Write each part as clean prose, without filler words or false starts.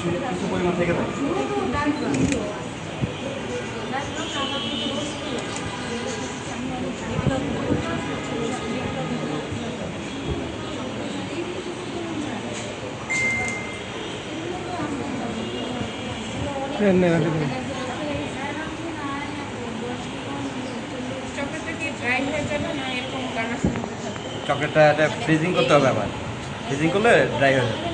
কিছু কিছু পরিমাণ থেকে থাকে। চকলেটটা এটা ফ্রিজিং করতে হবে আবার, ফ্রিজিং করলে ড্রাই হয়ে যাবে।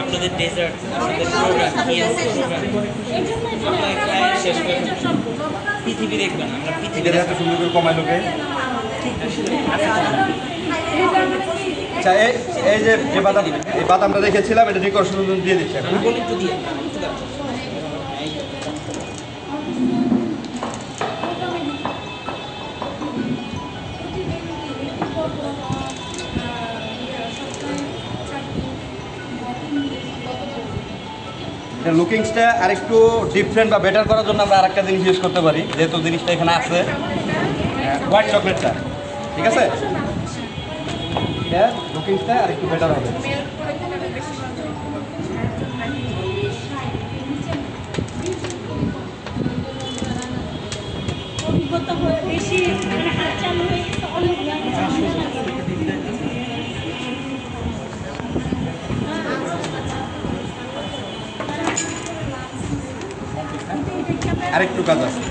আপনাদের ডেজার্ট আপনাদের প্রোগ্রাম কি আছে শেষ করে পৃথিবী দেখবেন আমরা পৃথিবীর এত সুন্দর করে কমাই লোকে। আচ্ছা এই যে যে বাদাম, এই বাদামটা দেখেছিলাম এটা ডেকোরেশন দিয়ে দিচ্ছে এখন। একটু দিয়ে লুকিংসটা আরেকটু ডিফারেন্ট বা বেটার করার জন্য আমরা আরেকটা জিনিস ইউজ করতে পারি, যেহেতু জিনিসটা এখানে আছে, হোয়াইট চকলেটটা। ঠিক আছে, লুকিংসটা আরেকটু বেটার হবে। আরেকটু কাজ আছে।